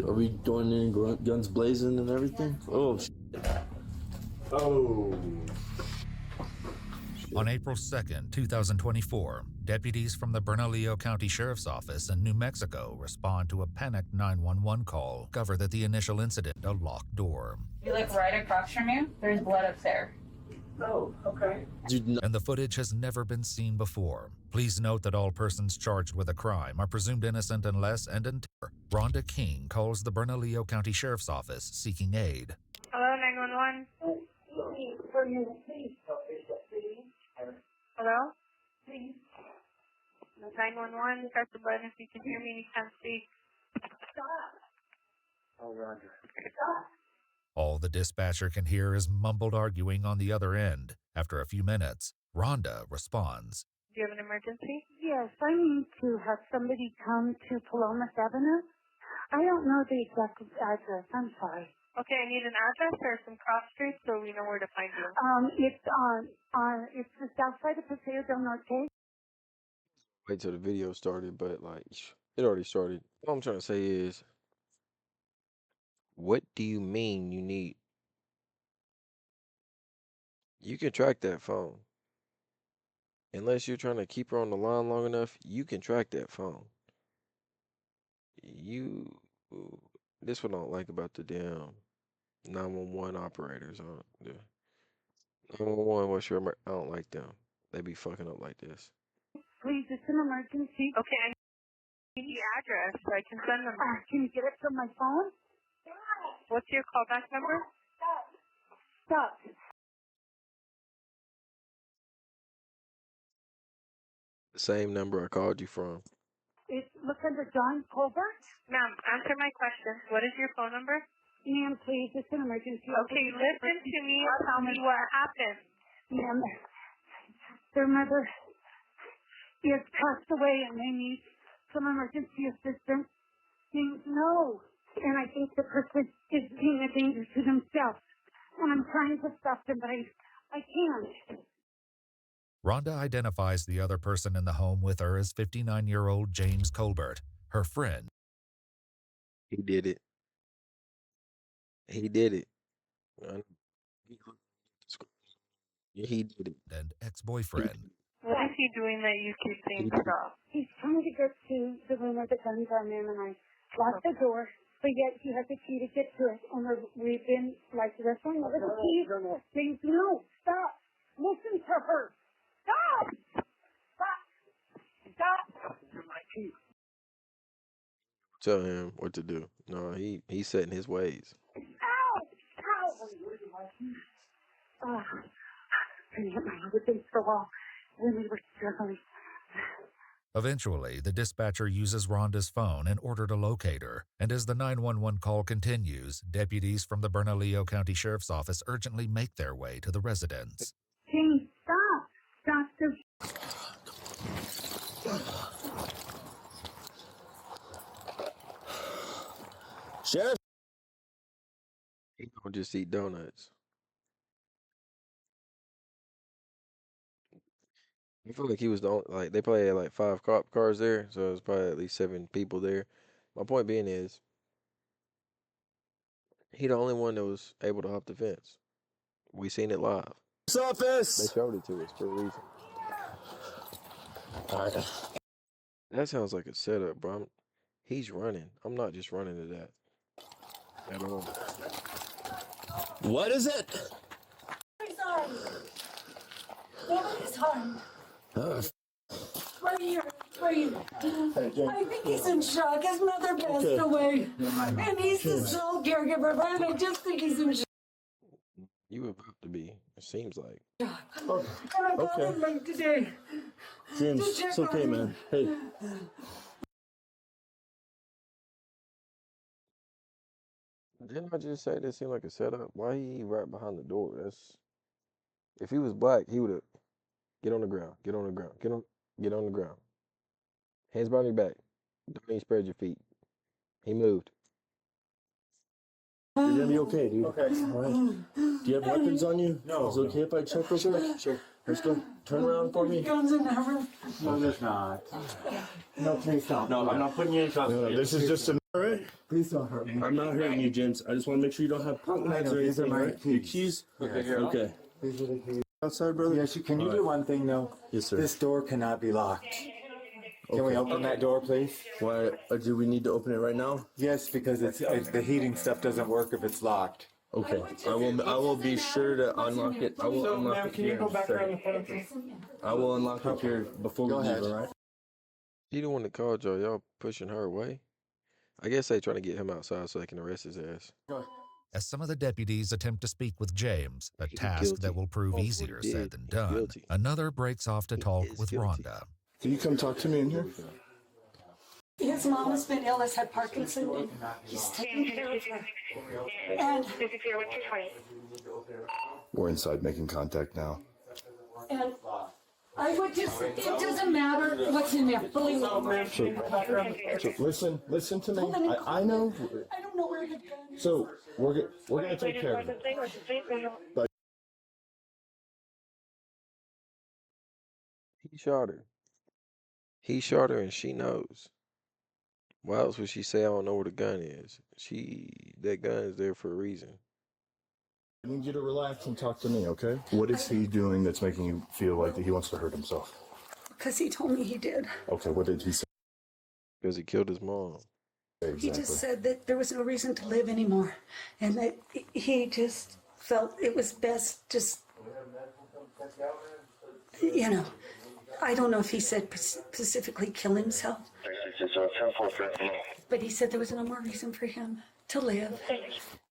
Are we going in guns blazing and everything? Oh, shit. Oh. On April 2nd, 2024, deputies from the Bernalillo County Sheriff's Office in New Mexico respond to a panicked 911 call, cover that the initial incident, a locked door. You look right across from you, there's blood up there. Oh, okay. And the footage has never been seen before. Please note that all persons charged with a crime are presumed innocent unless and until Rhonda King calls the Bernalillo County Sheriff's Office seeking aid. Hello, 911? Hello? 911, press the button if you can hear me, you can't speak. Oh, Roger. All the dispatcher can hear is mumbled arguing on the other end. After a few minutes, Rhonda responds. Do you have an emergency? Yes, I need to have somebody come to Palomas Avenue. I don't know the exact address. I'm sorry. Okay, I need an address or some cross streets so we know where to find you. It's the south side of Paseo del Norte. Wait till the video started, but like it already started. All I'm trying to say is, what do you mean you need? You can track that phone. Unless you're trying to keep her on the line long enough, you can track that phone. This what I don't like about the damn 911 operators. The 911, what's your I don't like them. They be fucking up like this. Please, it's an emergency. Okay, I need the address so I can send them. Can you get it from my phone? What's your callback number? Stop. The same number I called you from. Look under John Colbert. Ma'am, answer my question. What is your phone number? Ma'am, please, it's an emergency. Okay, listen to me and tell me what happened. Ma'am, their mother is passed away and they need some emergency assistance. Please, no. And I think the person is being a danger to themselves. And I'm trying to stop them, but I can't. Rhonda identifies the other person in the home with her as 59-year-old James Colbert, her friend. He did it. He did it. He did it. And ex-boyfriend. What is he doing that you keep saying stop? He's trying to get to the room where the guns are in, and I locked the door, but yet he has a key to get to it. And we've been like wrestling over the key. Saying, no, stop. Listen to her. Stop! Stop! Stop! Tell him what to do. No, he's set in his ways. Ow! Ow! I hit my head against the wall when we were struggling. Eventually, the dispatcher uses Rhonda's phone in order to locate her, and as the 911 call continues, deputies from the Bernalillo County Sheriff's Office urgently make their way to the residence. James, stop! Stop the... Sheriff? He don't just eat donuts. I feel like he was the only, like, they probably had like 5 cop cars there, so there's probably at least 7 people there. My point being is, he the only one that was able to hop the fence. We seen it live. Office. They showed it to us for a reason. All right. That sounds like a setup, bro. He's running. I'm not just running to that at all. What is it? Nobody's harmed. Nobody's harmed. Right here. Right. I think he's in shock. His mother passed away. And he's the sole caregiver, and I just think he's in shock. You about to be, it seems like. And I got him late today. James, it's okay, man. Hey. Didn't I just say that seemed like a setup? Why he right behind the door? That's, if he was black, he would have get on the ground, get on the ground, get on the ground. Hands behind your back. Don't even spread your feet. He moved. You're gonna be okay, dude. Okay. All right. Do you have weapons on you? No. Is it okay if I check real quick? Sure. Let's go. Turn around for me. Guns in that room. No, there's not. No, please don't. No, I'm not putting you in custody. No, this is just a. All right. Please don't hurt me. I'm not hurting you, James. I just want to make sure you don't have pockets or These are anything. my Right? Your keys. keys. Yes. Okay. These are the keys. Outside, brother. Yes, can you do one thing though? Yes, sir. This door cannot be locked. Can we open that door, please? Why do we need to open it right now? Yes, because it's the heating stuff doesn't work if it's locked. Okay. I will be sure to unlock it. I will unlock it Can you here. go back Sir. around the front, please? I will unlock it here before we Go leave. ahead. All right. He the one that called y'all. Y'all pushing her away. I guess they trying to get him outside so they can arrest his ass. As some of the deputies attempt to speak with James, a He's task guilty. that will prove Oh, he easier did. said than He's done, guilty. another breaks off to talk is with guilty. Rhonda. Can you come talk to me in here? His mom has been ill, has had Parkinson, and he's taking care of her. And, We're inside making contact now. and I would just, it doesn't matter what's in there. Believe me. Listen to me. Hold on. I know. I don't know where you've gone. So we're gonna take care of it. He shot her. He shot her and she knows. Why else would she say I don't know where the gun is? That gun is there for a reason. I need you to relax and talk to me, okay? What is he doing that's making you feel like that he wants to hurt himself? Because he told me he did. Okay, what did he say Because he killed his mom. exactly? He just said that there was no reason to live anymore. And that he just felt it was best just, you know, I don't know if he said specifically kill himself. But he said there was no more reason for him to live.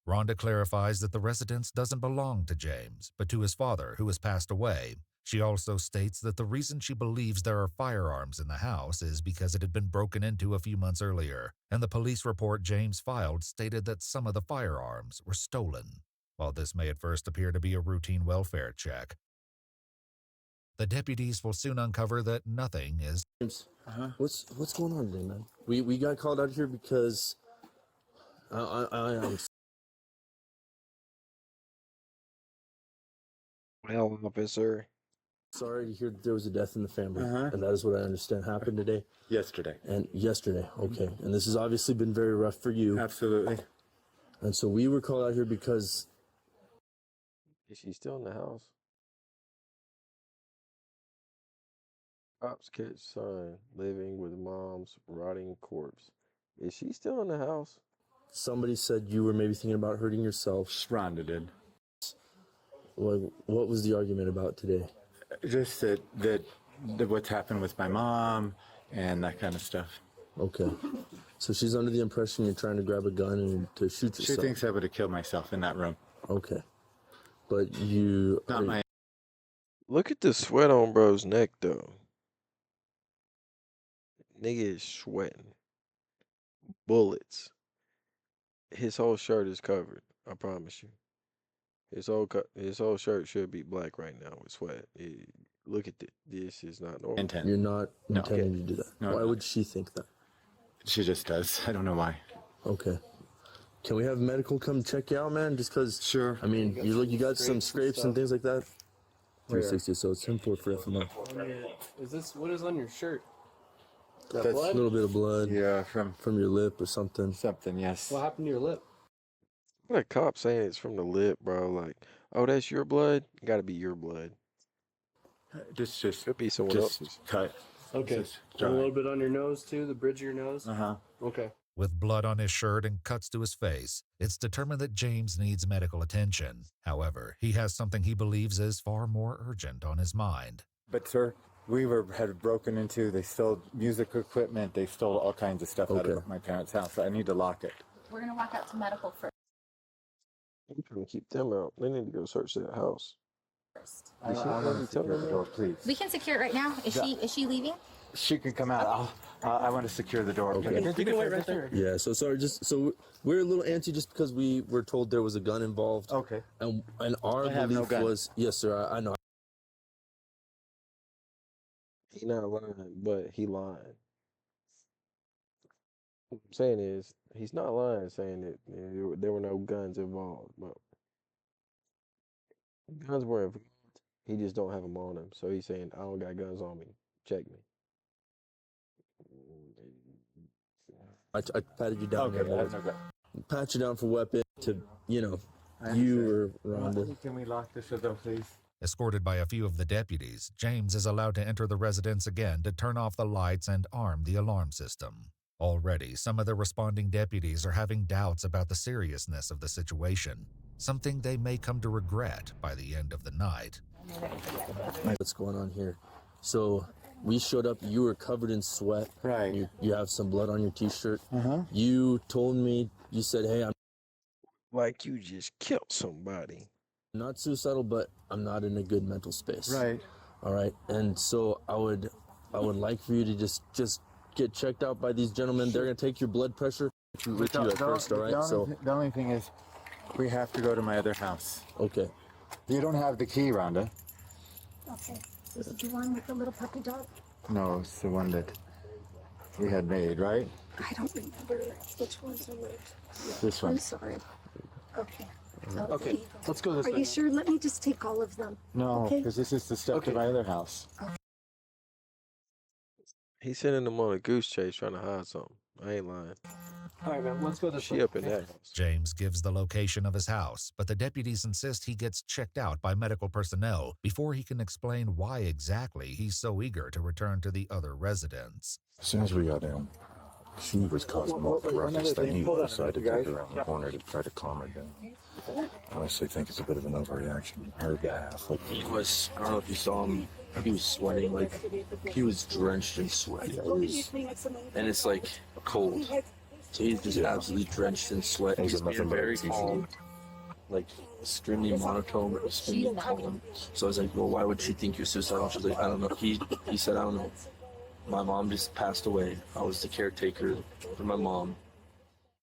Rhonda clarifies that the residence doesn't belong to James, but to his father, who has passed away. She also states that the reason she believes there are firearms in the house is because it had been broken into a few months earlier, and the police report James filed stated that some of the firearms were stolen. While this may at first appear to be a routine welfare check, the deputies will soon uncover that nothing is. James, what's going on today, man? We got called out here because I am Well, officer. sorry to hear that there was a death in the family, and that is what I understand happened today. Yesterday. And yesterday, okay. And this has obviously been very rough for you. Absolutely. And so we were called out here because Is she still in the house? Cops catch son living with mom's rotting corpse. Is she still in the house? somebody said you were maybe thinking about hurting yourself. Rhonda did. What was the argument about today? Just that what's happened with my mom and that kind of stuff. Okay. So she's under the impression you're trying to grab a gun and to shoot She yourself. thinks I would have killed myself in that room. Okay. But you... Not my... Look at the sweat on bro's neck, though. Nigga is sweating. Bullets. His whole shirt is covered. I promise you. His whole shirt should be black right now with sweat. Look at it. This is not normal. intent. You're not No. intending to do that. No, Why no. would she think that? She just does. I don't know why. Okay. Can we have medical come check you out, man? Just because... Sure. I mean, you got some scrapes and things like that? 360, so it's 10-4 for FMO. Is this what is on your shirt? That's A little bit of blood Yeah, from from your lip or something. something, yes. What happened to your lip? What a cop saying it's from the lip, bro. Like, oh, that's your blood? Gotta be your blood. Just Could be someone else's. cut. Okay. Just And a dry. little bit on your nose too, the bridge of your nose. Uh-huh. Okay. With blood on his shirt and cuts to his face, it's determined that James needs medical attention. However, he has something he believes is far more urgent on his mind. But sir, had broken into, they stole music equipment, they stole all kinds of stuff out Okay. of my parents' house. I need to lock it. We're gonna walk out to medical I'm trying to keep them out. They need to go search that house. first. I Is she want already to secure telling the me? door, please. We can secure it right now. Is she leaving? She can come out. I want to secure the door. Okay. You can wait right there. Yeah, so sorry, so we're a little antsy just because we were told there was a gun involved. Okay. And our I have no belief gun. was, yes, sir, I know. He not lying, but he lying. What I'm saying is, he's not lying saying that there were no guns involved, but guns were involved. He just don't have them on him. So he's saying, I don't got guns on me. Check me. I patted you down. Okay, there. okay. Pat you down for weapon to, you know, you or Rhonda. Can we lock this door, please? Escorted by a few of the deputies, James is allowed to enter the residence again to turn off the lights and arm the alarm system. Already, some of the responding deputies are having doubts about the seriousness of the situation, something they may come to regret by the end of the night. What's going on here? So we showed up, you were covered in sweat. Right. You have some blood on your t-shirt. Uh-huh. You told me, you said, hey, I'm Like you just killed somebody. not suicidal, but I'm not in a good mental space. Right. All right. And so I would like for you to just get checked out by these gentlemen. They're going to take your blood pressure with you at first, all right? So The only thing is, we have to go to my other house. okay. You don't have the key, Rhonda. Okay. Is it the one with the little puppy dog? No, it's the one that we had made, right? I don't remember which ones are which. This I'm one. sorry. Okay. Okay, let's go this Are way. you sure? Let me just take all of them. No, Okay. because this is the step to Okay. my other house. He's sending them on a goose chase trying to hide something. I ain't lying. All right, man, let's go this way. She up in that house. James gives the location of his house, but the deputies insist he gets checked out by medical personnel before he can explain why exactly he's so eager to return to the other residence. As soon as we got in, she was causing more of a ruckus than he was, so I had to take her around the corner to try to calm her down. I honestly think it's a bit of an overreaction on her behalf. Like, He was, I don't know if you saw him, he was sweating, like, he was drenched in sweat. It was, and it's like cold. So he's just absolutely drenched in sweat. Those He's are nothing being but very excuses. calm, like extremely monotone, but extremely calm. So I was like, well, why would she think you're suicidal? She's like, I don't know. He said, I don't know. My mom just passed away. I was the caretaker for my mom.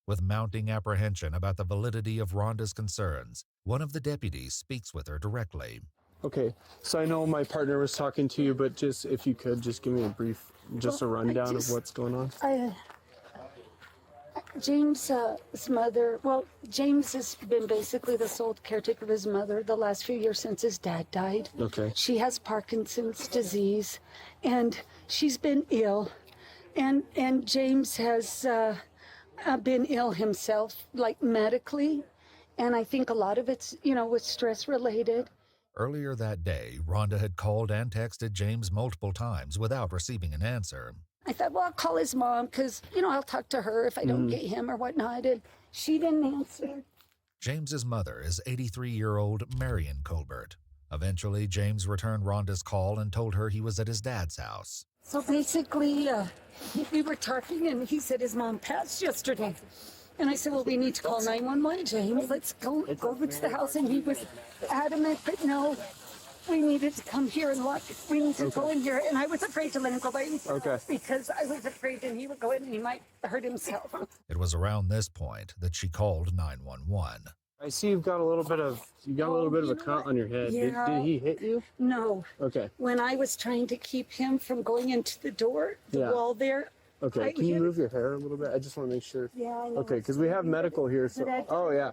With mounting apprehension about the validity of Rhonda's concerns, one of the deputies speaks with her directly. Okay, so I know my partner was talking to you, but just if you could just give me a brief, just a rundown of what's going on. James's mother, well, James has been basically the sole caretaker of his mother the last few years since his dad died. Okay. She has Parkinson's disease, and she's been ill, and James has been ill himself, like medically, and I think a lot of it's, was stress related. Earlier that day, Rhonda had called and texted James multiple times without receiving an answer. I thought, well, I'll call his mom because, I'll talk to her if I don't get him or whatnot, and she didn't answer. James's mother is 83-year-old Marion Colbert. Eventually, James returned Rhonda's call and told her he was at his dad's house. So basically, we were talking, and he said his mom passed yesterday. And I said, well, we need to call 911, James. Let's go over to the house. And he was adamant that no, we needed to come here and look. We need to go in here. And I was afraid to let him go by himself. Okay. Because I was afraid that he would go in and he might hurt himself. It was around this point that she called 911. I see you've got a little bit of a cut on your head. Yeah. Did he hit you? No. Okay. When I was trying to keep him from going into the door, the Yeah. wall there. Okay. Can you move your hair a little bit? I just want to make sure. Yeah, I know. Okay, because we have medical here. So. Oh yeah.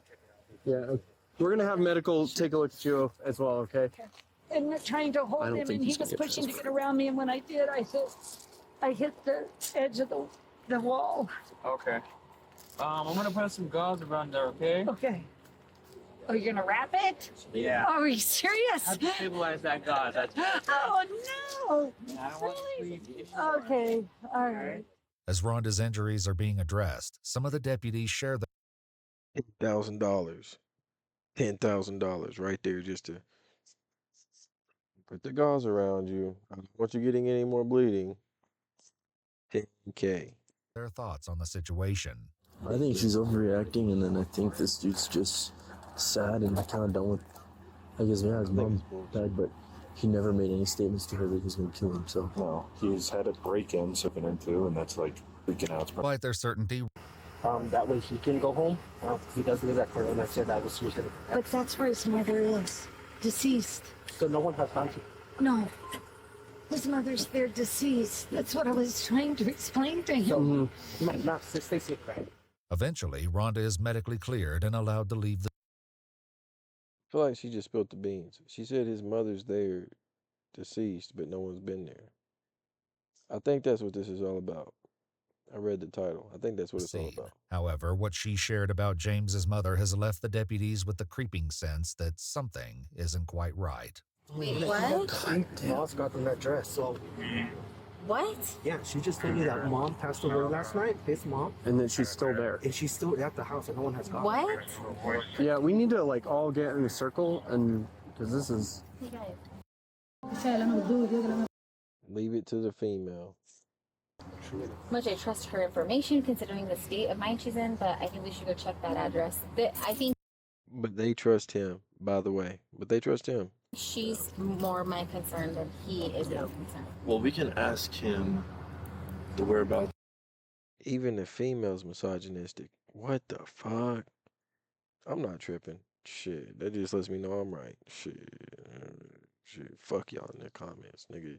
Yeah. We're gonna have medical take a look at you as well. Okay. And we're trying to I hold don't him, think and he he's was gonna get pushing to transferred. get around me. And when I did, I hit the edge of the wall. Okay. I'm gonna put some gauze around there, okay? Okay. Oh, you're gonna wrap it? Yeah. Oh, are you serious? I have to stabilize that gauze. That's Oh no! I don't want to leave. Okay, all right. As Rhonda's injuries are being addressed, some of the deputies share the $10,000. $10,000 right there just to put the gauze around you. I don't want you getting any more bleeding. $10K. their thoughts on the situation. I think she's overreacting, and then I think this dude's just sad and kind of done with. I guess his mom died, but he never made any statements to her that he's going to kill himself. no, he's had a break-in, something into, and that's like freaking out. Despite their certainty, That way he can go home. He does live at her, and I said that was suicide. But that's where his mother is, deceased. So no one has contact. No, his mother's there, deceased. That's what I was trying to explain to him. Not stay safe, right? eventually Rhonda is medically cleared and allowed to leave the feel like she just spilled the beans. She said his mother's there, deceased, but no one's been there. I think that's what this is all about. I read the title. I think that's what it's all Scene. about. However, what she shared about James's mother has left the deputies with the creeping sense that something isn't quite right. Wait, what? Boss got them that dress. So What? yeah, she just told me that mom passed away last night. His mom, And then she's still there. and she's still at the house, and no one has gone. What? Yeah, we need to like all get in a circle and because this is. Hey guys. Leave it to the female. Much I trust her information considering the state of mind she's in, but I think we should go check that address. I think But they trust him, by the way. But they trust him. she's more my concern than he is my concern. Well, we can ask him the whereabouts. Even the female's misogynistic. What the fuck? I'm not tripping. Shit, that just lets me know I'm right. Shit. Fuck y'all in the comments, nigga.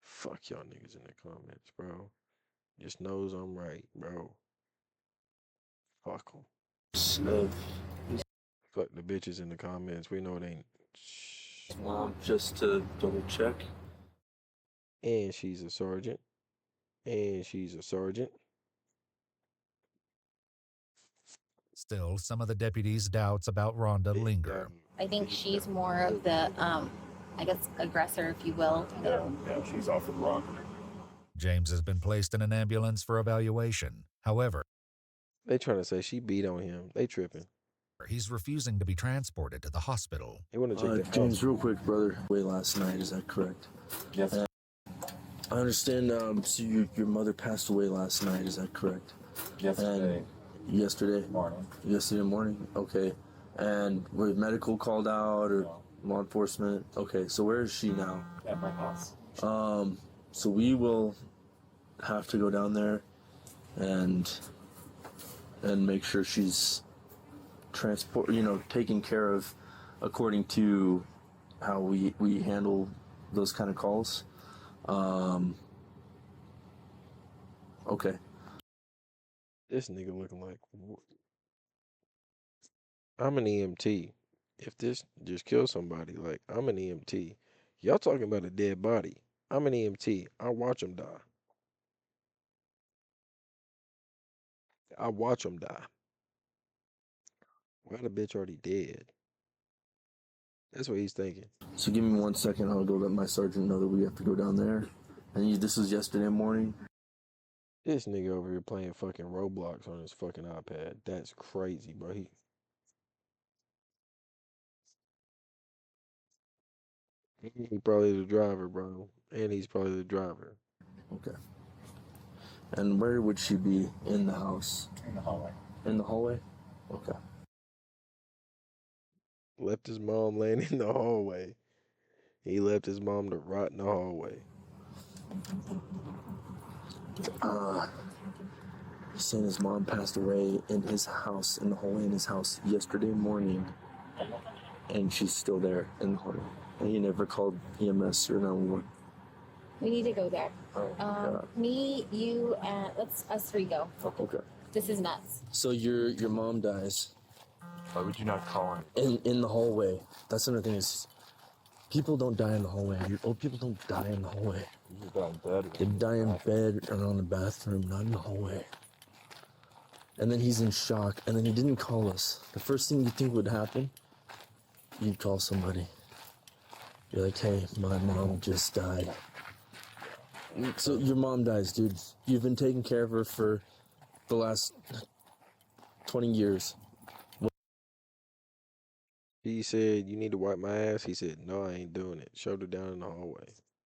Fuck y'all niggas in the comments, bro. Just knows I'm right, bro. Fuck them. Fuck the bitches in the comments. We know it ain't. Mom, just to double check. And she's a sergeant. And she's a sergeant. Still, some of the deputies' doubts about Rhonda linger. I think she's more of the, I guess, aggressor, if you will. Yeah, she's off the rock. James has been placed in an ambulance for evaluation. However, They trying to say she beat on him. They tripping. he's refusing to be transported to the hospital. They want to check the James, house. real quick, brother. Way last night, is that correct? Yes. I understand. So your mother passed away last night. Is that correct? Yesterday. Yesterday Morning. Yesterday morning. Okay. And were medical called out or law enforcement? Okay. So where is she now? At my house. So we will have to go down there and make sure she's taken care of according to how we handle those kind of calls. Okay. This nigga looking like. I'm an EMT. If this just kills somebody, like, I'm an EMT. Y'all talking about a dead body. I'm an EMT. I watch them die. I watch them die. Why the bitch already dead? That's what he's thinking. So give me 1 second. I'll go let my sergeant know that we have to go down there. And this was yesterday morning. This nigga over here playing fucking Roblox on his fucking iPad. That's crazy, bro. He probably the driver, bro. And he's probably the driver. Okay. And where would she be in the house? In the hallway. In the hallway? Okay. Left his mom laying in the hallway. He left his mom to rot in the hallway. He's saying his mom passed away in his house, in the hallway in his house yesterday morning. And she's still there in the hallway. And he never called EMS or 911. We need to go there. Oh, God. Me, you, and let's us three go. Okay. This is nuts. So your mom dies Why would you not call him? in the hallway. That's another thing is people don't die in the hallway. Old people don't die in the hallway. You just got in bed. They die in bed or on the bathroom, not in the hallway. And then he's in shock, and then he didn't call us. The first thing you think would happen, you'd call somebody. You're like, hey, my mom just died. So your mom dies, dude. You've been taking care of her for the last 20 years. He said, you need to wipe my ass. He said, no, I ain't doing it. Showed her down in the hallway.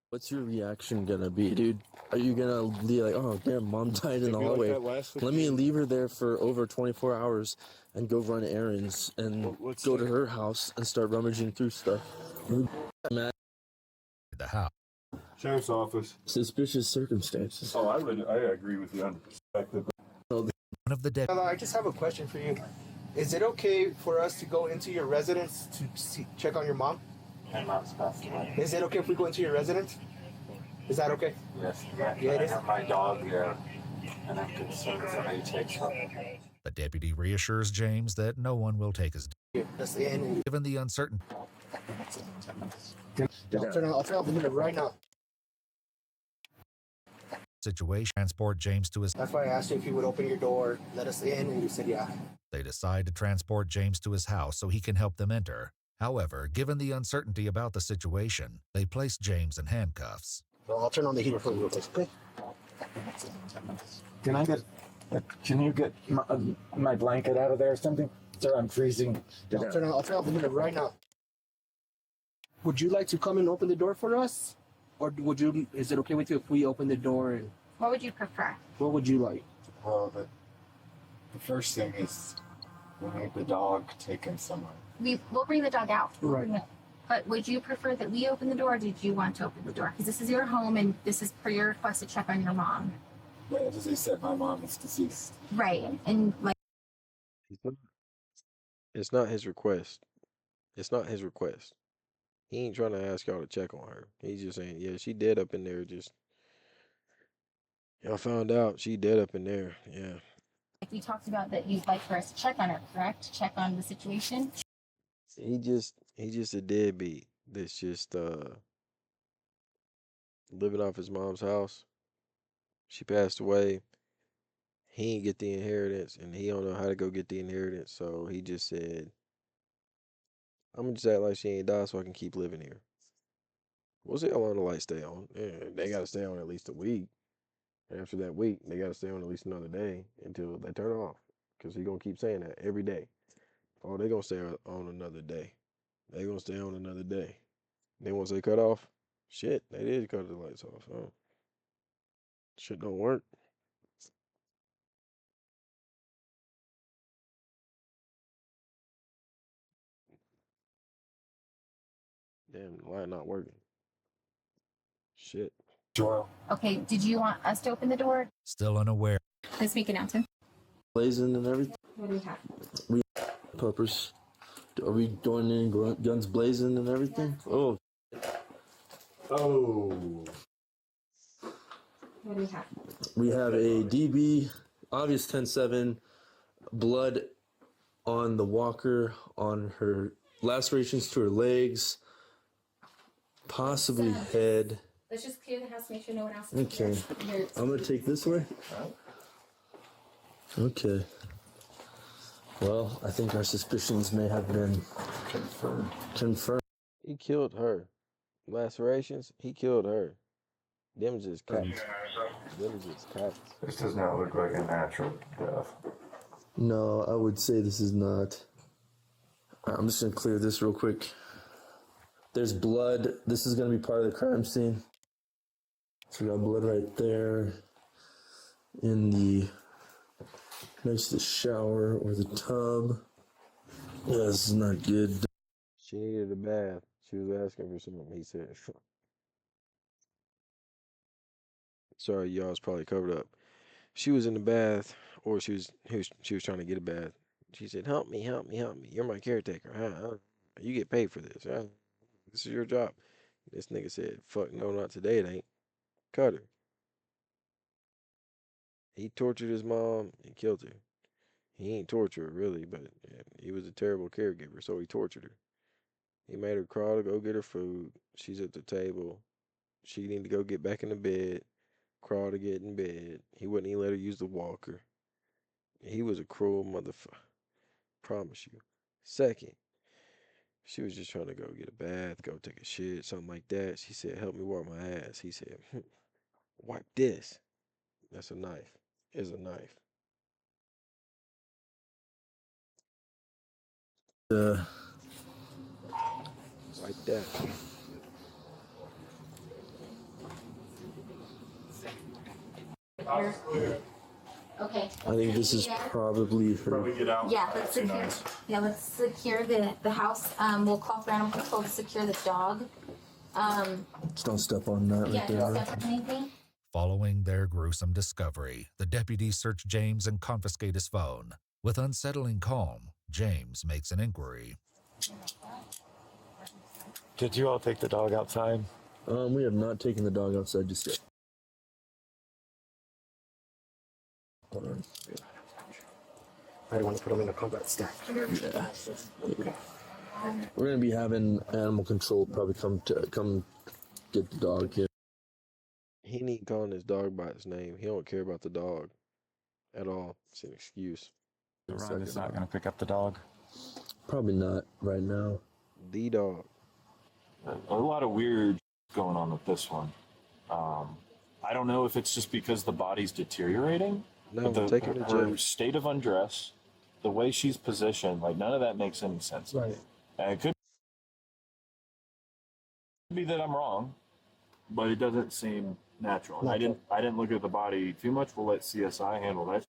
What's your reaction gonna be, dude? Are you gonna be like, oh, damn, mom died in the hallway. Let me leave her there for over 24 hours and go run errands and go to her house and start rummaging through stuff. Matt, The house. Sheriff's office. suspicious circumstances. Oh, I agree with you on perspective. One of the deputies. I just have a question for you. Is it okay for us to go into your residence to check on your mom? My mom's passed away. Is it okay if we go into your residence? Is that okay? Yes. Yeah, it is. I have my dog there, and I'm concerned somebody takes her. The deputy reassures James that no one will take his us in. Given the uncertain I'll turn off the heater right now. situation, transport James to his. That's why I asked you if you would open your door, let us in, and you said yeah. They decide to transport James to his house so he can help them enter. However, given the uncertainty about the situation, they place James in handcuffs. Well, I'll turn on the heater for you real quick, okay? Can you get my blanket out of there or something? Sir, I'm freezing. I'll turn off the heater right now. Would you like to come and open the door for us? Or is it okay with you if we open the door? And What would you prefer? what would you like? Well, the first thing is we need the dog taken somewhere. We'll bring the dog out. Right. But would you prefer that we open the door, or did you want to open the door? Because this is your home, and this is per your request to check on your mom. But as they said, my mom is deceased. Right. And like, It's not his request. It's not his request. He ain't trying to ask y'all to check on her. He's just saying, yeah, she dead up in there. Just y'all found out she dead up in there. Yeah. we talked about that you'd like for us to check on her, correct? Check on the situation. He just a deadbeat that's just living off his mom's house. She passed away. He ain't get the inheritance, and he don't know how to go get the inheritance. So he just said, I'm gonna just act like she ain't died so I can keep living here. We'll see how long the lights stay on. Yeah, they gotta stay on at least a week. After that week, they gotta stay on at least another day until they turn off. Cause he gonna keep saying that every day. Oh, they gonna stay on another day. They gonna stay on another day. Then once they cut off, shit, they did cut the lights off. So shit don't work. Damn, the light not working. Shit. Joel. Okay, did you want us to open the door? Still unaware. Let's make announcement. Blazing and everything. What do we have? We puppers. Are we doing any guns blazing and everything? Oh. Oh. What do we have? We have a DB, obvious 10-7, blood on the walker, on her lacerations to her legs, possibly head. Let's just clear the house, make sure no one else. Okay. I'm gonna take this way. Okay. Well, I think our suspicions may have been confirmed. He killed her. Lacerations, he killed her. Them just cats. Them just cats. This does not look like a natural death. No, I would say this is not. I'm just gonna clear this real quick. There's blood. This is gonna be part of the crime scene. So we got blood right there in the next to the shower or the tub. Yeah, this is not good. She needed a bath. She was asking for something. He said, sorry, y'all, it's probably covered up. She was in the bath, or she was trying to get a bath. She said, help me. You're my caretaker. Huh? You get paid for this. Huh? This is your job. This nigga said, fuck no, not today, it ain't. Cut her. He tortured his mom and killed her. He ain't torture her, really, but he was a terrible caregiver, so he tortured her. He made her crawl to go get her food. She's at the table. She need to go get back in the bed, crawl to get in bed. He wouldn't even let her use the walker. He was a cruel motherfucker. Promise you. Second, she was just trying to go get a bath, go take a shit, something like that. She said, help me wipe my ass. He said, wipe this. That's a knife. It's a knife. Like that. Okay. I think this is probably her. Yeah, let's secure. Yeah, let's secure the house. We'll call for animal control to secure the dog. Just don't step on that right Yeah, there. don't step on anything. Following their gruesome discovery, the deputies search James and confiscate his phone. With unsettling calm, James makes an inquiry. Did you all take the dog outside? We have not taken the dog outside just yet. Hold on. I don't want to put them in a combat stack. Yeah. We're gonna be having animal control probably come get the dog here. He ain't calling his dog by its name. He don't care about the dog at all. It's an excuse. Rhonda's not going to pick up the dog. Probably not right now. The dog. A lot of weird going on with this one. I don't know if it's just because the body's deteriorating. No, but take her to jail. her state of undress, the way she's positioned, like none of that makes any sense. Right. And it could be that I'm wrong, but it doesn't seem natural. I didn't look at the body too much. We'll let CSI handle that.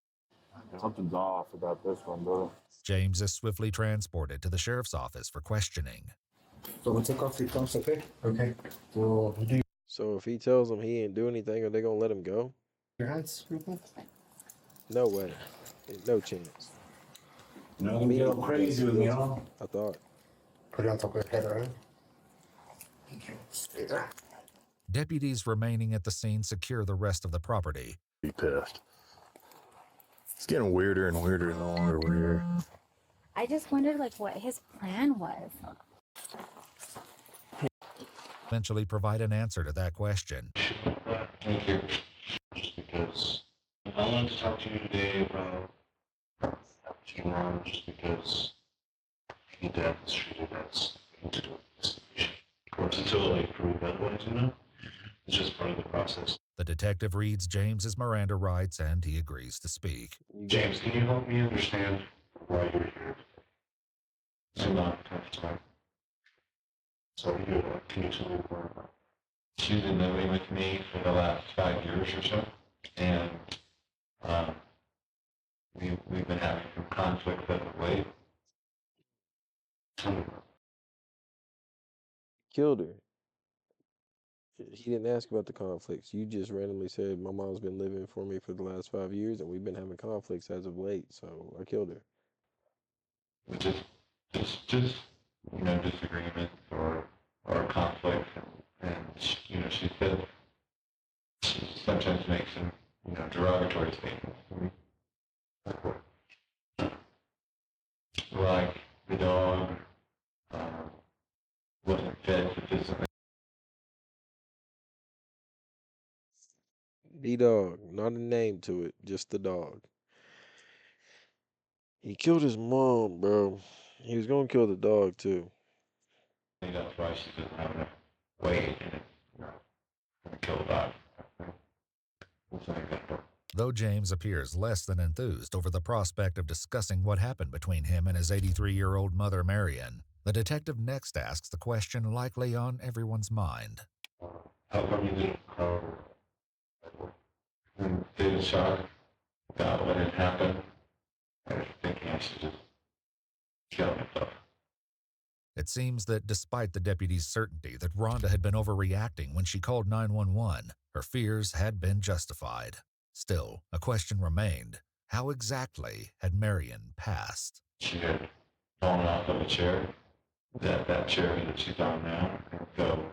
Something's off about this one, brother. James is swiftly transported to the sheriff's office for questioning. So we'll take off your gloves, okay? Okay. So if he tells them he ain't do anything, are they gonna let him go? Your hands, real quick. No way. No chance. No, you go crazy with me, huh? I thought. Put it on top of your head, alright? Deputies remaining at the scene secure the rest of the property. Be pissed. It's getting weirder and weirder the longer we're here. I just wondered like what his plan was. Eventually provide an answer to that question. Thank you. Just because I wanted to talk to you today about just because your dad was treated as into investigation. Of course, until like proved otherwise, you know? It's just part of the process. The detective reads James's Miranda rights and he agrees to speak. James, can you help me understand why you're here? It's not tough time. So can you tell me more about it? She's been living with me for the last 5 years or so, and we've been having some conflict as of late. Killed her. He didn't ask about the conflicts. You just randomly said my mom's been living for me for the last 5 years, and we've been having conflicts as of late. So I killed her. Just disagreements or conflicts, and she said she sometimes makes some derogatory statements to me. Like the dog wasn't fed sufficiently. The dog, not a name to it, just the dog. He killed his mom, bro. He was gonna kill the dog too. I think that's why she doesn't have enough weight and kill the dog. That's an example. Though James appears less than enthused over the prospect of discussing what happened between him and his 83-year-old mother, Marion, the detective next asks the question likely on everyone's mind. How come you didn't stay in shock about what had happened? I was thinking I should just kill myself. It seems that despite the deputy's certainty that Rhonda had been overreacting when she called 911, her fears had been justified. Still, a question remained. How exactly had Marion passed? She had fallen off of a chair, that chair that she's on now, and so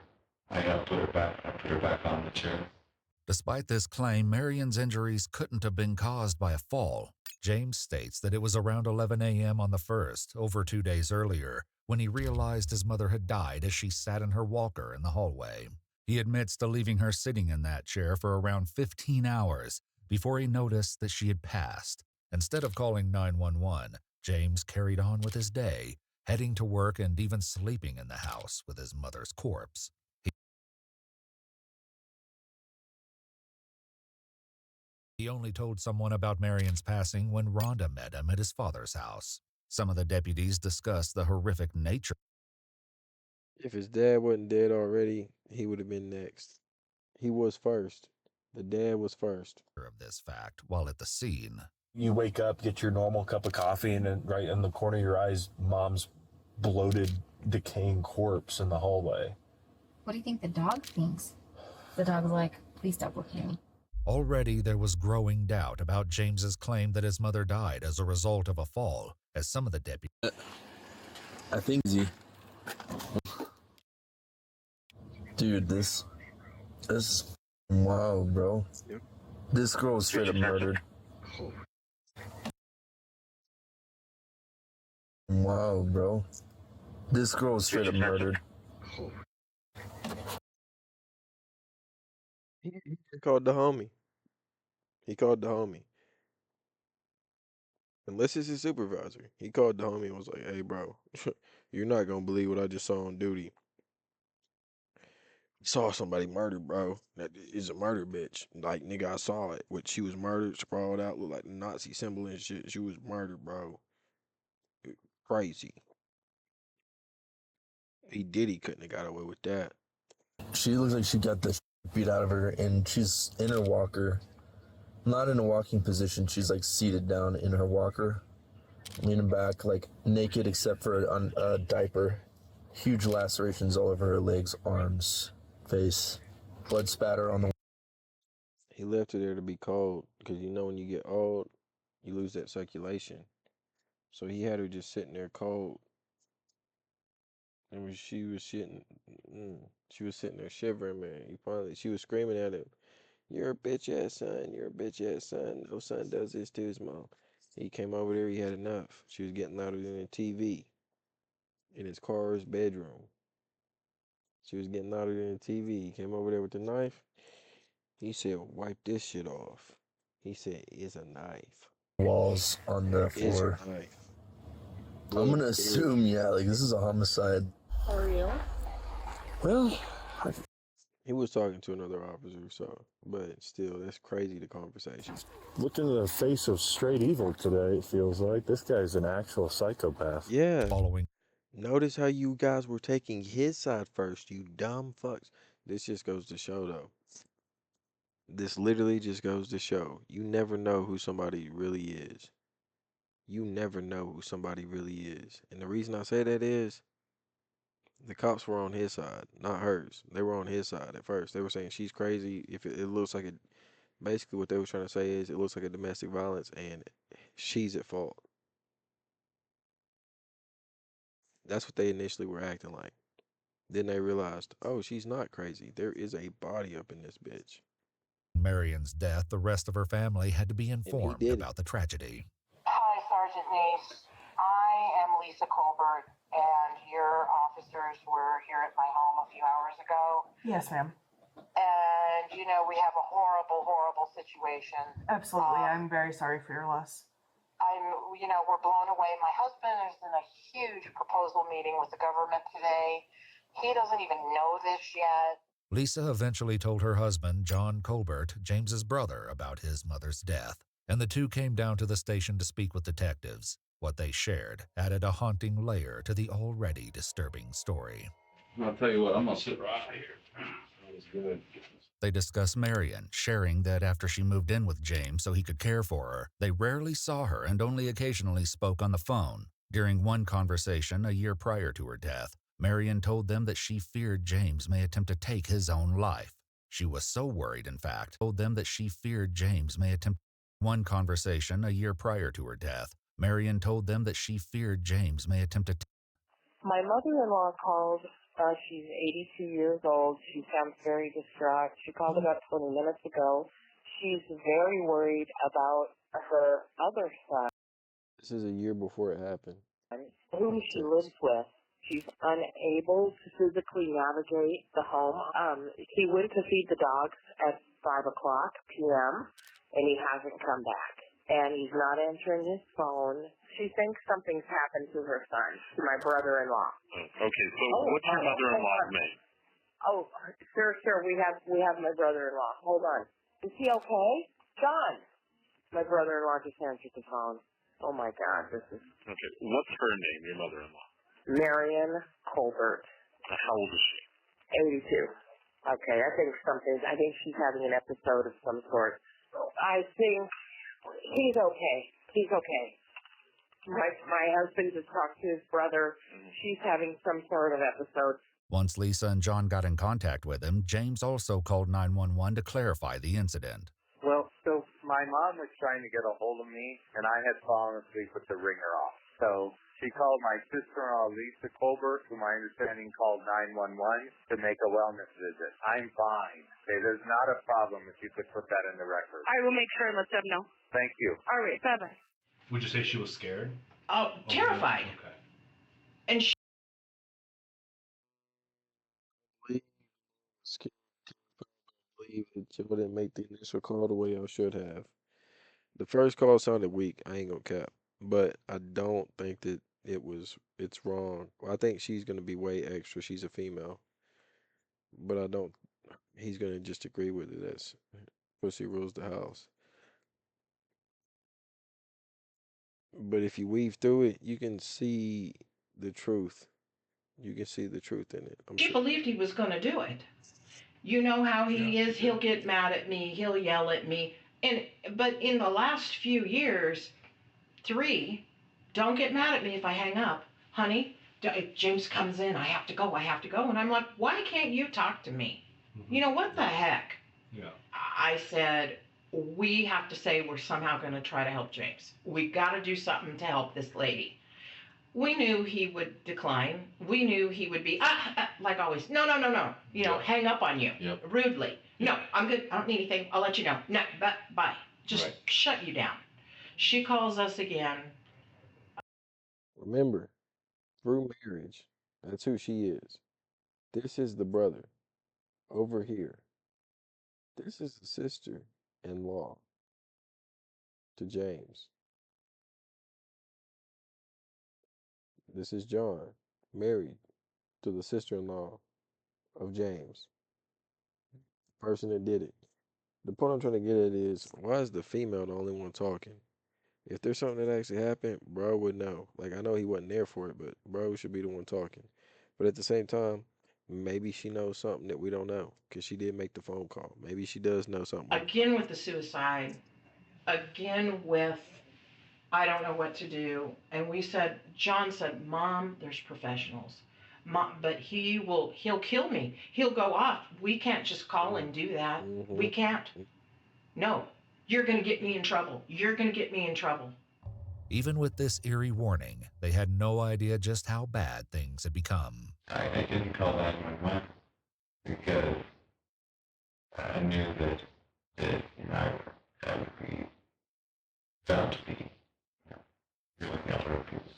I put her back on the chair. Despite this claim, Marion's injuries couldn't have been caused by a fall. James states that it was around 11 a.m. on the 1st, over 2 days earlier, when he realized his mother had died as she sat in her walker in the hallway. He admits to leaving her sitting in that chair for around 15 hours before he noticed that she had passed. Instead of calling 911, James carried on with his day, heading to work and even sleeping in the house with his mother's corpse. He only told someone about Marion's passing when Rhonda met him at his father's house. Some of the deputies discussed the horrific nature. If his dad wasn't dead already, he would have been next. He was first. The dad was first. Of this fact while at the scene. You wake up, get your normal cup of coffee, and then right in the corner of your eyes, mom's bloated, decaying corpse in the hallway. What do you think the dog thinks? The dog's like, please stop looking at me. Already there was growing doubt about James's claim that his mother died as a result of a fall, as some of the deputies. I think dude, this is wild, bro. This girl was straight up murdered. Wow, bro. This girl was straight up murdered. He called the homie. He called the homie. Unless it's his supervisor. He called the homie and was like, hey, bro, you're not going to believe what I just saw on duty. Saw somebody murdered, bro. That is a murder, bitch. Like, nigga, I saw it. What, she was murdered, sprawled out, looked like the Nazi symbol and shit. She was murdered, bro. Crazy. He couldn't have got away with that. She looks like she got the beat out of her, and she's in her walker. Not in a walking position. She's like seated down in her walker, leaning back, like naked except for a diaper. Huge lacerations all over her legs, arms, face, blood spatter on the. He left her there to be cold because you know when you get old, you lose that circulation. So he had her just sitting there cold. And she was sitting there shivering, man. She was screaming at him, "You're a bitch ass son. You're a bitch ass son. No son does this to his mom." He came over there. He had enough. She was getting louder than the TV in his car's bedroom. She was getting louder than the TV. He came over there with the knife. He said, "Wipe this shit off." He said, "It's a knife." Walls on the floor. It's a knife. I'm gonna assume, yeah, like this is a homicide. How are you? Well, he was talking to another officer, so, but still, that's crazy, the conversation. Look into the face of straight evil today, it feels like. This guy's an actual psychopath. Yeah. Following. Notice how you guys were taking his side first, you dumb fucks. This just goes to show, though. This literally just goes to show. You never know who somebody really is. You never know who somebody really is. And the reason I say that is the cops were on his side, not hers. They were on his side at first. They were saying she's crazy. If it looks like basically what they were trying to say is it looks like a domestic violence and she's at fault. That's what they initially were acting like. Then they realized, oh, she's not crazy. There is a body up in this bitch. Marion's death, the rest of her family had to be informed about the tragedy. Hi, Sergeant Nace. I am Lisa Colbert, and your officers were here at my home a few hours ago. Yes, ma'am. And, you know, we have a horrible, horrible situation. Absolutely. I'm very sorry for your loss. We're blown away. My husband is in a huge proposal meeting with the government today. He doesn't even know this yet. Lisa eventually told her husband, John Colbert, James's brother, about his mother's death, and the two came down to the station to speak with detectives. What they shared added a haunting layer to the already disturbing story. I'll tell you what, I'm gonna sit right here. That was good. They discuss Marion, sharing that after she moved in with James so he could care for her, they rarely saw her and only occasionally spoke on the phone. During one conversation a year prior to her death, Marion told them that she feared James may attempt to take his own life. She was so worried, in fact, told them that she feared James may attempt. One conversation a year prior to her death, Marion told them that she feared James may attempt to. My mother-in-law called. She's 82 years old. She sounds very distraught. She called about 20 minutes ago. She's very worried about her other son. This is a year before it happened. Whom she lives with. She's unable to physically navigate the home. He went to feed the dogs at 5 o'clock p.m., and he hasn't come back. And he's not answering his phone. She thinks something's happened to her son, to my brother-in-law. Okay, so what's your mother-in-law's name? Oh, sir, we have my brother-in-law. Hold on. Is he okay? John! My brother-in-law just answered the phone. Oh, my God, this is... Okay, what's her name, your mother-in-law? Marion Colbert. How old is she? 82. Okay, I think she's having an episode of some sort. I think he's okay. He's okay. My husband just talked to his brother. She's having some sort of episode. Once Lisa and John got in contact with him, James also called 911 to clarify the incident. Well, so my mom was trying to get a hold of me, and I had fallen asleep with the ringer off. So she called my sister-in-law, Lisa Colbert, who my understanding called 911 to make a wellness visit. I'm fine. Okay, there's not a problem if you could put that in the record. I will make sure and let them know. Thank you. All right, bye-bye. Would you say she was scared? Oh, terrified. Okay. And she Believe believe that y'all didn't make the initial call the way y'all should have. The first call sounded weak. I ain't gonna cap, but I don't think that it's wrong. Well, I think she's gonna be way extra. She's a female, but I don't. He's gonna just agree with it as pussy rules the house. But if you weave through it, you can see the truth. You can see the truth in it. I'm she sure. believed he was going to do it. You know how he is. He'll get mad at me. He'll yell at me. But in the last few years, 3, don't get mad at me if I hang up, honey. If James comes in, I have to go. I have to go. And I'm like, why can't you talk to me? You know what the heck? Yeah. I said, we have to say we're somehow going to try to help James. We got to do something to help this lady. We knew he would decline. We knew he would be, like always, no. You know, hang up on you rudely. No, I'm good. I don't need anything. I'll let you know. No, bye. Just shut you down. She calls us again. Remember, through marriage, that's who she is. This is the brother over here. This is the sister-in-law to James. This is John, married to the sister-in-law of James, the person that did it. The point I'm trying to get at is, why is the female the only one talking? If there's something that actually happened, bro would know. Like, I know he wasn't there for it, but bro should be the one talking. But at the same time, maybe she knows something that we don't know, because she did make the phone call. Maybe she does know something. Again with the suicide. Again with, I don't know what to do. And John said, Mom, there's professionals. Mom, but he'll kill me. He'll go off. We can't just call and do that. We can't. No, you're going to get me in trouble. You're going to get me in trouble. Even with this eerie warning, they had no idea just how bad things had become. I didn't call 911 because I knew that I would be found to be doing other abuse.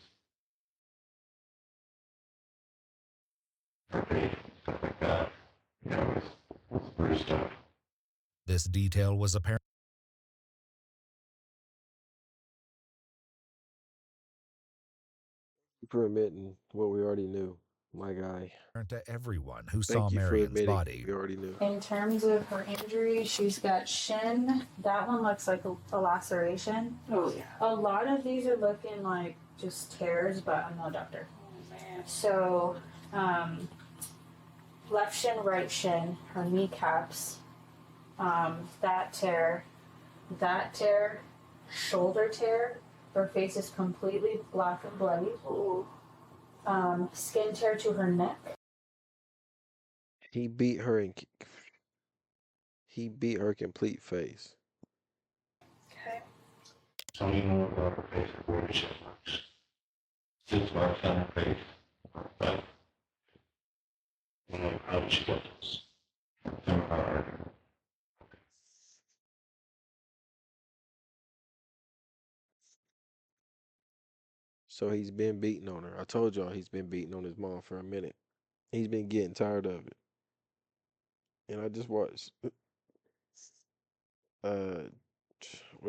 For rape, stuff like that. It's weird stuff. This detail was apparent for admitting what we already knew, my guy. to everyone who Thank saw you for Marion's admitting body. we already knew. In terms of her injury, she's got shin. That one looks like a laceration. Oh, yeah. A lot of these are looking like just tears, but I'm not a doctor. So, left shin, right shin, her kneecaps, that tear, shoulder tear. Her face is completely black and bloody. Skin tear to her neck. He beat her complete face. Okay. So you know about her face, where she looks. 6 marks on her face. But, how did she get this? From her. So he's been beating on her. I told y'all he's been beating on his mom for a minute. He's been getting tired of it. And I just watched what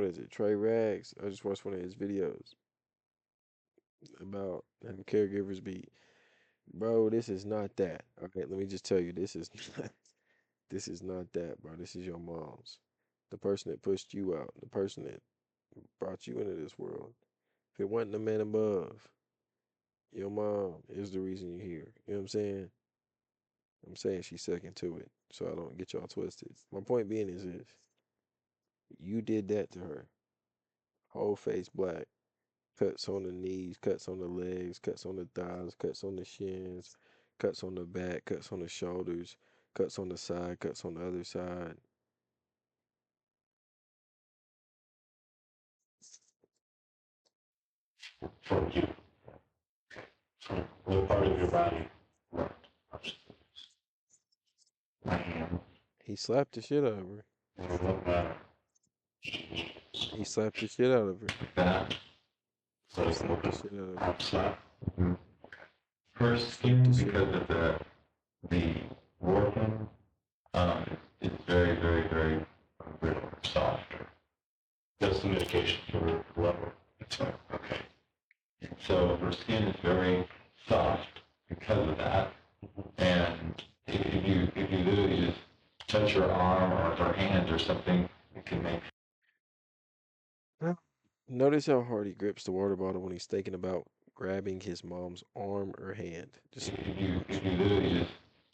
is it, Trey Rags? I just watched one of his videos about having caregivers beat. Bro, this is not that. Okay, let me just tell you, this is not that, bro. This is your mom's. The person that pushed you out, the person that brought you into this world. If it wasn't the man above, your mom is the reason you're here. You know what I'm saying? I'm saying she's second to it, so I don't get y'all twisted. My point being is this. You did that to her. Whole face black. Cuts on the knees, cuts on the legs, cuts on the thighs, cuts on the shins, cuts on the back, cuts on the shoulders, cuts on the side, cuts on the other side. For you. So, what part of your body worked? My hand. He slapped the shit out of her. What matter? He slapped the shit out of her. That. So He slapped the shit out of her. Slap. her skin, because of the warping, is very, very, very brittle, softer. That's the medication for level. Okay. And so her skin is very soft because of that. And if you literally just touch her arm or her hand or something, it can make. Notice how hard he grips the water bottle when he's thinking about grabbing his mom's arm or hand. Just if you literally just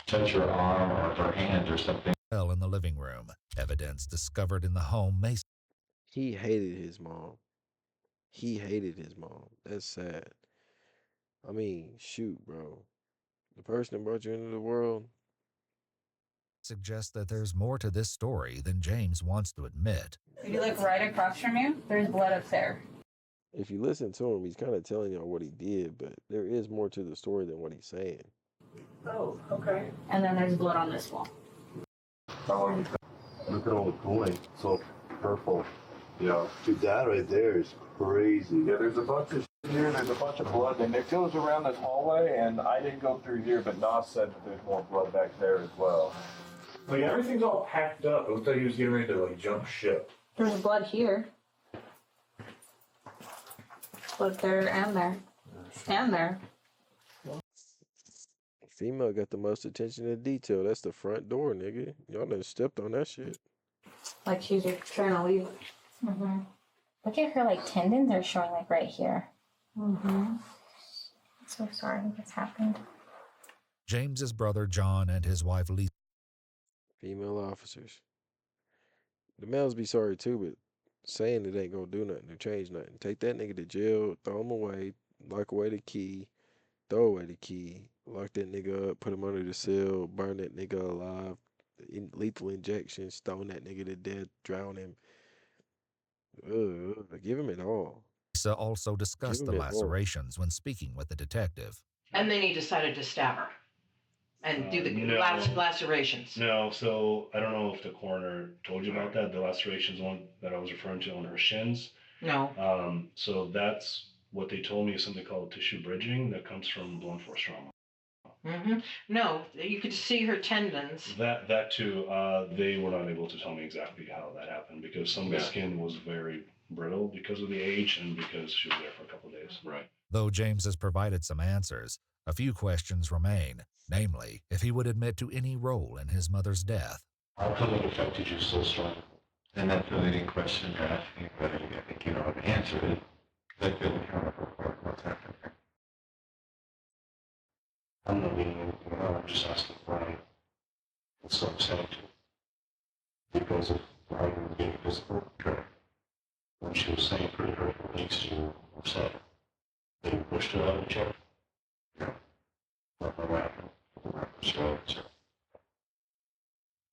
touch her arm or her hand or something. In the living room, evidence discovered in the home may. He hated his mom. He hated his mom. That's sad. I mean, shoot, bro. The person that brought you into the world. Suggest that there's more to this story than James wants to admit. If you look right across from you, there's blood up there. If you listen to him, he's kind of telling y'all what he did, but there is more to the story than what he's saying. Oh, okay. And then there's blood on this wall. Look at all the cooling. So purple. Yeah. Dude, that right there is crazy. Yeah, there's a bunch of shit here. There's a bunch of blood, and it goes around this hallway. And I didn't go through here, but Nas said that there's more blood back there as well. Like everything's all packed up. It looked like he was getting ready to like jump ship. There's blood here. Blood there and there. And there. Female got the most attention to detail. That's the front door, nigga. Y'all done stepped on that shit. Like she's trying to leave. Mm-hmm. Look at her, like, tendons are showing, like, right here. Mm-hmm. I'm so sorry this happened. James's brother John and his wife Lisa. Female officers. The males be sorry too, but saying it ain't gonna do nothing or change nothing. Take that nigga to jail, throw him away, lock away the key, throw away the key, lock that nigga up, put him under the sill, burn that nigga alive, lethal injection, stone that nigga to death, drown him. Give him it all. Lisa also discussed the lacerations when speaking with the detective. And then he decided to stab her and do the lacerations. No, so I don't know if the coroner told you about that. The lacerations one that I was referring to on her shins. No. So that's what they told me is something called tissue bridging that comes from blunt force trauma. Mm-hmm. No, you could see her tendons. That too. They were not able to tell me exactly how that happened because some of the skin was very brittle because of the age and because she was there for a couple of days. Right. Though James has provided some answers, a few questions remain, namely, if he would admit to any role in his mother's death. How come it affected you so strongly? And that's the leading question you're asking, whether I think you know how to answer it. I feel accountable for what's happening here. I'm not meaning anything at all. I'm just asking why. That's what I'm saying to you. Because of why you were being physical, correct? When she was saying pretty hurtful things to you, upset. That you pushed her out of the chair? No. Not what happened.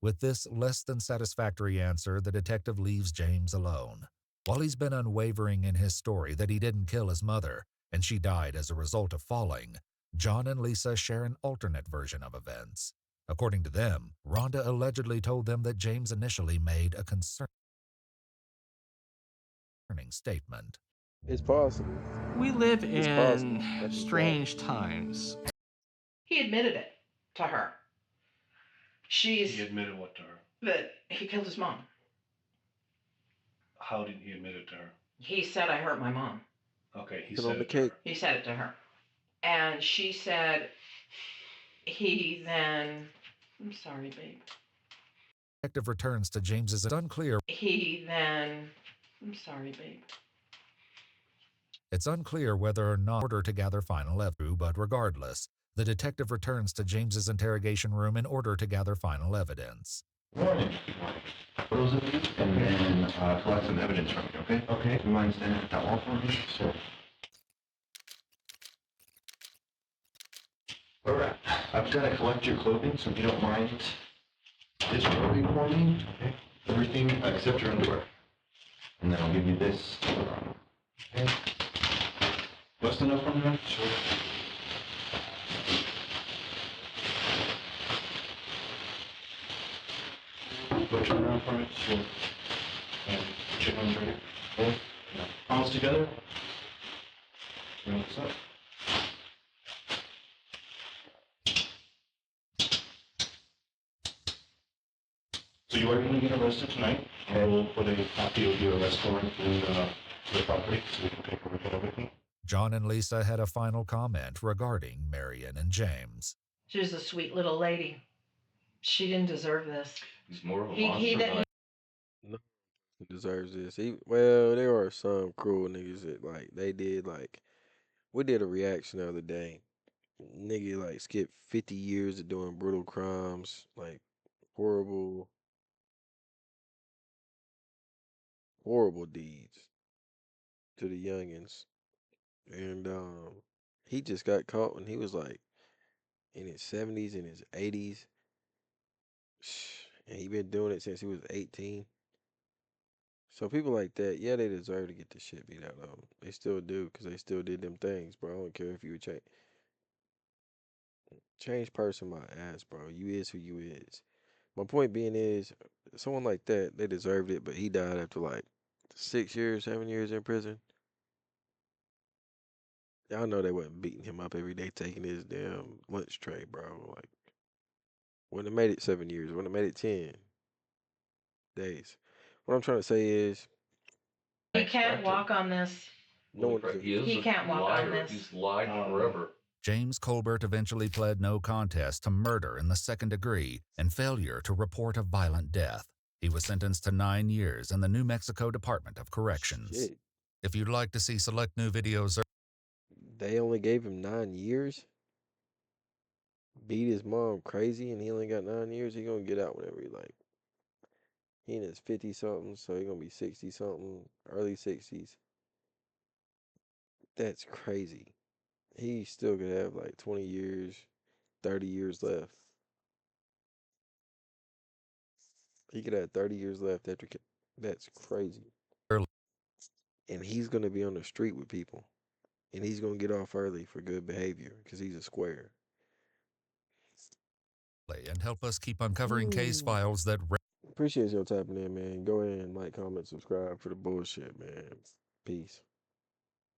With this less than satisfactory answer, the detective leaves James alone. While he's been unwavering in his story that he didn't kill his mother, and she died as a result of falling, John and Lisa share an alternate version of events. According to them, Rhonda allegedly told them that James initially made a concerning statement. It's possible. We live in strange times. He admitted it to her. He admitted what to her? That he killed his mom. How did he admit it to her? He said, I hurt my mom. Okay, he Put said on the it to her. cake. He said it to her. And she said, he then, I'm sorry, babe. Detective returns to James's. It's unclear. I'm sorry, babe. It's unclear whether or not order to gather final evidence, but regardless, the detective returns to James's interrogation room in order to gather final evidence. Morning. Those of you, and then collect some evidence from you, okay? Okay. You mind standing at that wall for me? Sure. Alright. I've got to collect your clothing, so if you don't mind disrobing for me, okay? Everything except your underwear. And then I'll give you this. Okay. What's enough from there? Sure. Put your arm for it. Sure. And put your hands right here. Okay. Now, palms together. Bring this up. So you are going to get arrested tonight, and we'll put a copy of your arrest warrant in the property so we can take a look at everything. John and Lisa had a final comment regarding Marion and James. She was a sweet little lady. She didn't deserve this. He's more of a He monster than No one deserves this. Well, there are some cruel niggas that like they did like we did a reaction the other day. Nigga like skipped 50 years of doing brutal crimes, like horrible, horrible deeds to the youngins. And he just got caught when he was like in his 70s, in his 80s. And he been doing it since he was 18. So people like that, yeah, they deserve to get the shit beat out of them. They still do, because they still did them things, bro. I don't care if you would change person my ass, bro. You is who you is. My point being is, someone like that, they deserved it, but he died after like 6 years, 7 years in prison. Y'all know they wasn't beating him up every day, taking his damn lunch tray, bro. Like, wouldn't have made it 7 years, wouldn't have made it 10 days. What I'm trying to say is, He can't walk on this. no one deserves it. He can't walk on this. He's lied forever. James Colbert eventually pled no contest to murder in the second degree and failure to report a violent death. He was sentenced to 9 years in the New Mexico Department of Corrections. Shit. If you'd like to see select new videos, They only gave him 9 years? Beat his mom crazy and he only got 9 years? He gonna get out whenever he like. He in his 50 something, so he gonna be 60 something, early 60s. That's crazy. He still could have like 20 years, 30 years left. He could have 30 years left after. That's crazy. And he's gonna be on the street with people. And he's gonna get off early for good behavior because he's a square. and help us keep uncovering case files that Appreciate y'all tapping in, man. Go ahead and like, comment, subscribe for the bullshit, man. Peace.